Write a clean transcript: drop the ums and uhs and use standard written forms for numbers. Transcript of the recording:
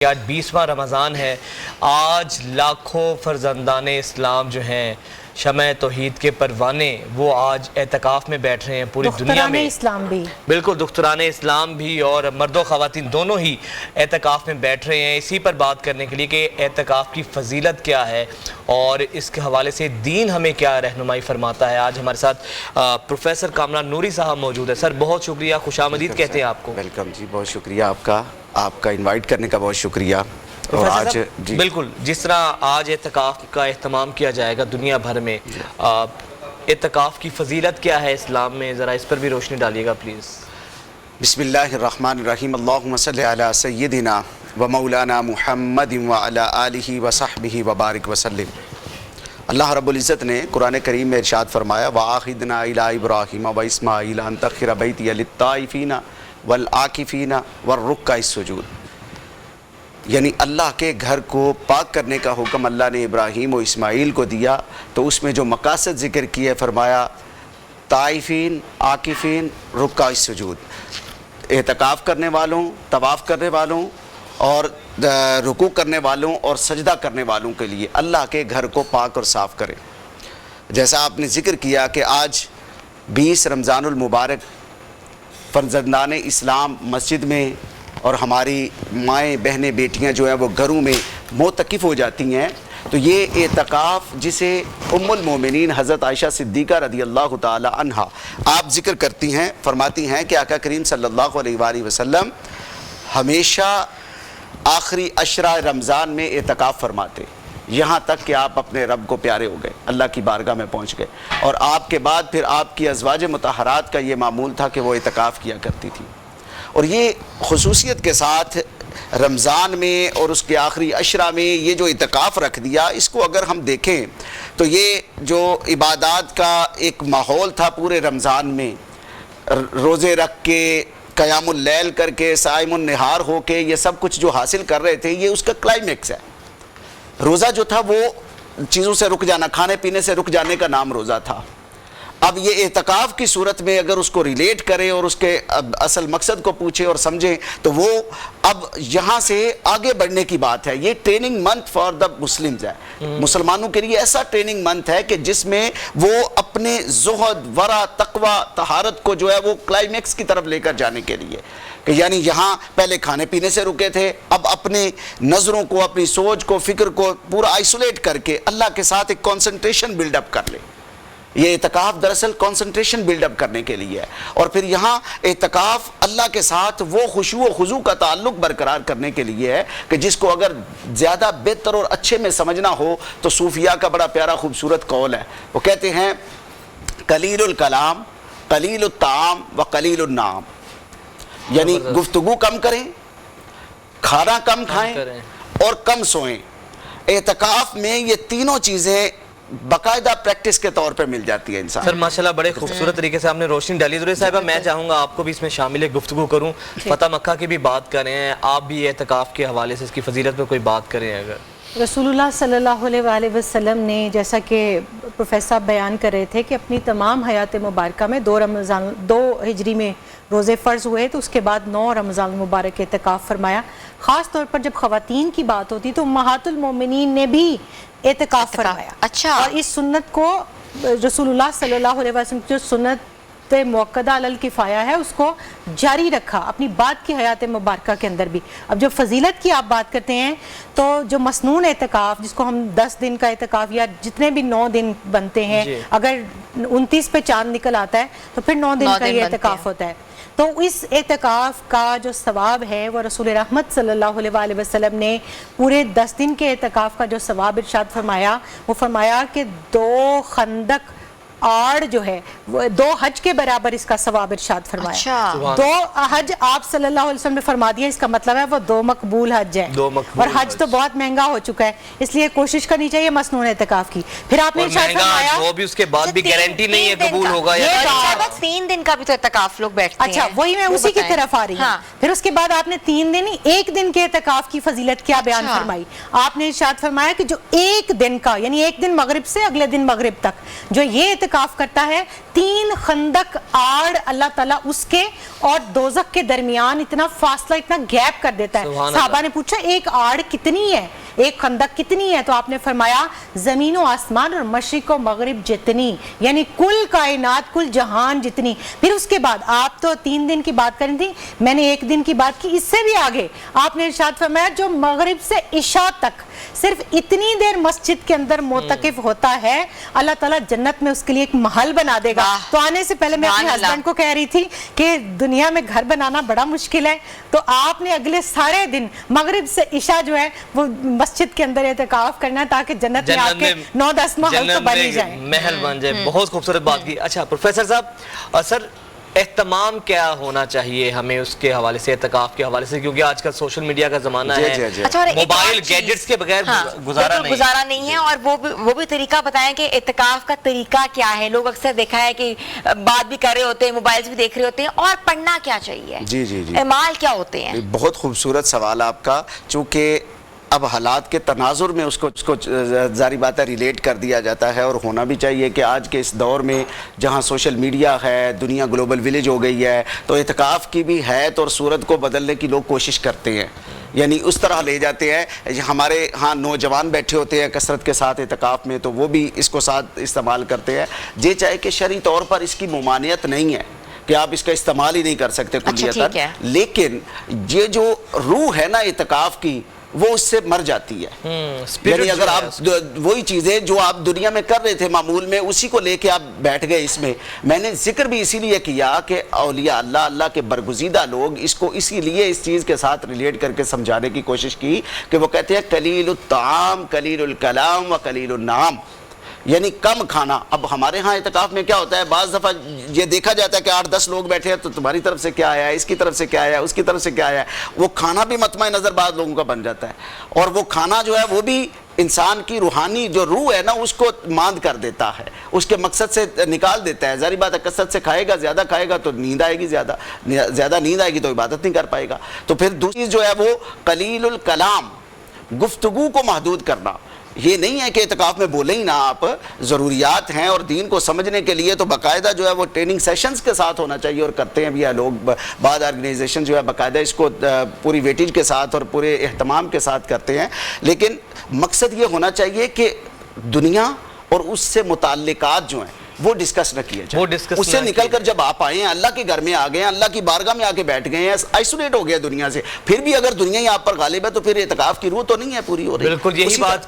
آج 20واں رمضان ہے. آج لاکھوں فرزندان اسلام جو ہیں شمع توحید کے پروانے وہ آج اعتکاف میں بیٹھ رہے ہیں پوری دنیا میں. اسلام بھی بالکل دختران اسلام بھی اور مرد و خواتین دونوں ہی اعتکاف میں بیٹھ رہے ہیں اسی پر بات کرنے کے لیے کہ اعتکاف کی فضیلت کیا ہے اور اس کے حوالے سے دین ہمیں کیا رہنمائی فرماتا ہے. آج ہمارے ساتھ پروفیسر کامران نوری صاحب موجود ہے. سر بہت شکریہ, خوش آمدید کہتے ہیں آپ کو. ویلکم جی, بہت شکریہ آپ کا انوائٹ کرنے کا بہت شکریہ. اور آج بالکل جس طرح آج اعتکاف کا اہتمام کیا جائے گا دنیا بھر میں, اعتکاف کی فضیلت کیا ہے اسلام میں, ذرا اس پر بھی روشنی ڈالیے گا پلیز. بسم اللہ الرحمن الرحیم. اللہم صلی علی سیدنا و مولانا محمد وعلی آلہ وصحبہ وبارک وسلم. اللہ رب العزت نے قرآن کریم میں ارشاد فرمایا وَآخِدْنَا إِلَىٰ إِبْرَاهِيمَ وَإِسْمَاعِيلَ أَن طَهِّرَ بَيْتِيَ لِلطَّائِفِينَ وَالْعَاكِفِينَ وَالرُّكَّعِ السُّجُودِ. یعنی اللہ کے گھر کو پاک کرنے کا حکم اللہ نے ابراہیم و اسماعیل کو دیا تو اس میں جو مقاصد ذکر کیے فرمایا طائفین, عاکفین, رکع السجود, اعتکاف کرنے والوں, طواف کرنے والوں اور رکوع کرنے والوں اور سجدہ کرنے والوں کے لیے اللہ کے گھر کو پاک اور صاف کریں. جیسا آپ نے ذکر کیا کہ آج 20 رمضان المبارک فرزندان اسلام مسجد میں اور ہماری مائیں بہنیں بیٹیاں جو ہیں وہ گھروں میں معتکف ہو جاتی ہیں, تو یہ اعتکاف جسے ام المومنین حضرت عائشہ صدیقہ رضی اللہ تعالی عنہا آپ ذکر کرتی ہیں, فرماتی ہیں کہ آقا کریم صلی اللہ علیہ وآلہ وسلم ہمیشہ آخری عشرہ رمضان میں اعتکاف فرماتے, یہاں تک کہ آپ اپنے رب کو پیارے ہو گئے, اللہ کی بارگاہ میں پہنچ گئے. اور آپ کے بعد پھر آپ کی ازواج مطہرات کا یہ معمول تھا کہ وہ اعتکاف کیا کرتی تھی. اور یہ خصوصیت کے ساتھ رمضان میں اور اس کے آخری عشرہ میں یہ جو اعتکاف رکھ دیا, اس کو اگر ہم دیکھیں تو یہ جو عبادات کا ایک ماحول تھا پورے رمضان میں, روزے رکھ کے, قیام اللیل کر کے, صائم النہار ہو کے یہ سب کچھ جو حاصل کر رہے تھے, یہ اس کا کلائمیکس ہے. روزہ جو تھا وہ چیزوں سے رک جانا, کھانے پینے سے رک جانے کا نام روزہ تھا. اب یہ اعتکاف کی صورت میں اگر اس کو ریلیٹ کریں اور اس کے اصل مقصد کو پوچھیں اور سمجھیں تو وہ اب یہاں سے آگے بڑھنے کی بات ہے. یہ training month for the Muslims ہے, مسلمانوں کے لیے ایسا ٹریننگ منتھ ہے کہ جس میں وہ اپنے زہد, ورع, تقوی, طہارت کو جو ہے وہ کلائمیکس کی طرف لے کر جانے کے لیے, کہ یعنی یہاں پہلے کھانے پینے سے رکے تھے, اب اپنے نظروں کو, اپنی سوچ کو, فکر کو پورا آئسولیٹ کر کے اللہ کے ساتھ ایک کانسنٹریشن بلڈ اپ کر لے. یہ اعتکاف دراصل کانسنٹریشن بلڈ اپ کرنے کے لیے ہے. اور پھر یہاں اعتکاف اللہ کے ساتھ وہ خشوع و خضوع کا تعلق برقرار کرنے کے لیے ہے کہ جس کو اگر زیادہ بہتر اور اچھے میں سمجھنا ہو تو صوفیاء کا بڑا پیارا خوبصورت قول ہے. وہ کہتے ہیں قلیل الکلام, قلیل الطعام و قلیل النام, یعنی گفتگو کم کریں, کھانا کم کھائیں اور کم سوئیں. اعتکاف میں یہ تینوں چیزیں باقاعدہ پریکٹس کے طور پر مل جاتی ہے انسان. سر ماشاءاللہ بڑے خوبصورت طریقے سے آپ نے روشنی ڈالی. ضروری صاحبہ میں چاہوں گا آپ کو بھی اس میں شامل گفتگو کروں, فتح مکہ کی بھی بات کریں, آپ بھی اعتکاف کے حوالے سے اس کی فضیلت میں کوئی بات کریں. اگر رسول اللہ صلی اللہ علیہ وآلہ وسلم نے جیسا کہ پروفیسر بیان کر رہے تھے کہ اپنی تمام حیات مبارکہ میں 2 ہجری میں روزے فرض ہوئے تو اس کے بعد 9 رمضان مبارک اعتکاف فرمایا. خاص طور پر جب خواتین کی بات ہوتی تو امہات المومنین نے بھی اعتکاف فرمایا. اچھا, اور اس سنت کو رسول اللہ صلی اللہ علیہ وسلم جو سنت موقدہ علی الکفایہ ہے اس کو جاری رکھا اپنی بات کی حیات مبارکہ کے اندر بھی. اب جو فضیلت کی آپ بات کرتے ہیں تو جو مسنون اعتکاف جس کو ہم 10 دن کا اعتکاف یا جتنے بھی 9 دن بنتے ہیں, اگر 29 پہ چاند نکل آتا ہے تو پھر 9 دن کا یہ اعتکاف ہوتا ہے. تو اس اعتکاف کا جو ثواب ہے وہ رسول رحمت صلی اللہ علیہ وآلہ وسلم نے پورے 10 دن کے اعتکاف کا جو ثواب ارشاد فرمایا, وہ فرمایا کہ 2 خندق آڑ جو ہے وہ 2 حج کے برابر اس کا ثواب ارشاد فرمایا. 2 حج آپ صلی اللہ علیہ وسلم نے فرما دیا, اس کا مطلب ہے وہ 2 مقبول حج ہیں. اور حج تو بہت مہنگا ہو چکا ہے, اس لیے کوشش کرنی چاہیے مسنون اعتکاف کی. پھر آپ نے ارشاد فرمایا وہ بھی اس کے بعد بھی گارنٹی نہیں ہے قبول ہوگا. یہ 3 دن کا بھی تو اعتکاف لوگ بیٹھتے ہیں. اچھا, وہی میں اسی کی طرف آ رہی ہوں. پھر اس کے بعد آپ نے 3 دن 1 دن کے اعتکاف کی فضیلت کیا بیان فرمائی. آپ نے ارشاد فرمایا کہ جو 1 دن کا یعنی 1 دن مغرب سے اگلے دن مغرب تک جو یہ اعتکاف کرتا ہے 3 خندق آڑ اللہ تعالیٰ اس کے اور دوزخ کے درمیان اتنا فاصلہ اتنا گیپ کر دیتا ہے. صحابہ نے پوچھا ایک آڑ کتنی ہے, ایک خندق کتنی ہے؟ تو آپ نے فرمایا زمین و آسمان اور مشرق و مغرب جتنی, یعنی کل کائنات کل جہان جتنی. پھر اس کے بعد آپ تو 3 دن کی بات کریں تھی, میں نے 1 دن کی بات کی, اس سے بھی آگے آپ نے ارشاد فرمایا جو مغرب سے عشاء تک صرف اتنی دیر مسجد کے اندر معتکف ہوتا ہے اللہ تعالیٰ جنت میں اس کے لیے ایک محل بنا دے گا. تو آنے سے پہلے میں اپنے ہسبینڈ کو کہہ رہی تھی کہ دنیا میں گھر بنانا بڑا مشکل ہے, تو آپ نے اگلے سارے دن مغرب سے عشاء جو ہے وہ مسجد کے اندر اعتکاف کرنا ہے تاکہ جنت میں آپ کے 9-10 محل تو بن ہی جائیں, محل بن جائے. بہت خوبصورت بات کی. اچھا پروفیسر صاحب, سر اہتمام کیا ہونا چاہیے ہمیں اس کے حوالے سے, اعتکاف کے حوالے سے, کیونکہ آج کل سوشل میڈیا کا زمانہ ہے, موبائل گیجٹس کے بغیر گزارا نہیں ہے. اور وہ بھی طریقہ بتائیں کہ اعتکاف کا طریقہ کیا ہے. لوگ اکثر دیکھا ہے کہ بات بھی کر رہے ہوتے ہیں, موبائل بھی دیکھ رہے ہوتے ہیں, اور پڑھنا کیا چاہیے, جی جی جی, اعمال کیا ہوتے ہیں؟ بہت خوبصورت سوال آپ کا. چونکہ اب حالات کے تناظر میں اس کو ظاہری بات ہے ریلیٹ کر دیا جاتا ہے, اور ہونا بھی چاہیے کہ آج کے اس دور میں جہاں سوشل میڈیا ہے, دنیا گلوبل ویلیج ہو گئی ہے, تو اعتکاف کی بھی حیت اور صورت کو بدلنے کی لوگ کوشش کرتے ہیں, یعنی اس طرح لے جاتے ہیں. ہمارے ہاں نوجوان بیٹھے ہوتے ہیں کثرت کے ساتھ اعتکاف میں, تو وہ بھی اس کو ساتھ استعمال کرتے ہیں. یہ چاہے کہ شرعی طور پر اس کی ممانعت نہیں ہے کہ آپ اس کا استعمال ہی نہیں کر سکتے کلیتاً, لیکن یہ جو روح ہے نا اعتکاف کی وہ اس سے مر جاتی ہے. یعنی اگر آپ وہی چیزیں جو آپ دنیا میں کر رہے تھے معمول میں, اسی کو لے کے آپ بیٹھ گئے اس میں نے ذکر بھی اسی لیے کیا کہ اولیاء اللہ, اللہ کے برگزیدہ لوگ اس کو اسی لیے اس چیز کے ساتھ ریلیٹ کر کے سمجھانے کی کوشش کی کہ وہ کہتے ہیں قلیل الطعام قلیل الکلام و قلیل النام, یعنی کم کھانا. اب ہمارے ہاں اعتکاف میں کیا ہوتا ہے, بعض دفعہ یہ دیکھا جاتا ہے کہ 8-10 لوگ بیٹھے ہیں, تو تمہاری طرف سے کیا آیا ہے, اس کی طرف سے کیا آیا ہے, اس کی طرف سے کیا آیا ہے. وہ کھانا بھی مطمع نظر بعض لوگوں کا بن جاتا ہے, اور وہ کھانا جو ہے وہ بھی انسان کی روحانی جو روح ہے نا اس کو ماند کر دیتا ہے, اس کے مقصد سے نکال دیتا ہے. ظاہری بات ہے کثرت سے کھائے گا, زیادہ کھائے گا تو نیند آئے گی, زیادہ نیند آئے گی تو عبادت نہیں کر پائے گا. تو پھر دوسری جو ہے وہ قلیل الکلام, گفتگو کو محدود کرنا. یہ نہیں ہے کہ اعتکاف میں بولیں ہی نہ آپ, ضروریات ہیں, اور دین کو سمجھنے کے لیے تو باقاعدہ جو ہے وہ ٹریننگ سیشنز کے ساتھ ہونا چاہیے, اور کرتے ہیں بھی لوگ. بعض آرگنائزیشن جو ہے باقاعدہ اس کو پوری ویٹیج کے ساتھ اور پورے اہتمام کے ساتھ کرتے ہیں. لیکن مقصد یہ ہونا چاہیے کہ دنیا اور اس سے متعلقات جو ہیں وہ ڈسکس نہ کیے جائیں. اس سے نکل کر جب آپ آئے ہیں, اللہ کے گھر میں آ گئے ہیں, اللہ کی بارگاہ میں آ کے بیٹھ گئے ہیں, آئسولیٹ ہو گیا دنیا سے, پھر بھی اگر دنیا ہی آپ پر غالب ہے تو پھر اعتکاف کی روح تو نہیں ہے پوری ہو رہی. بالکل یہی بات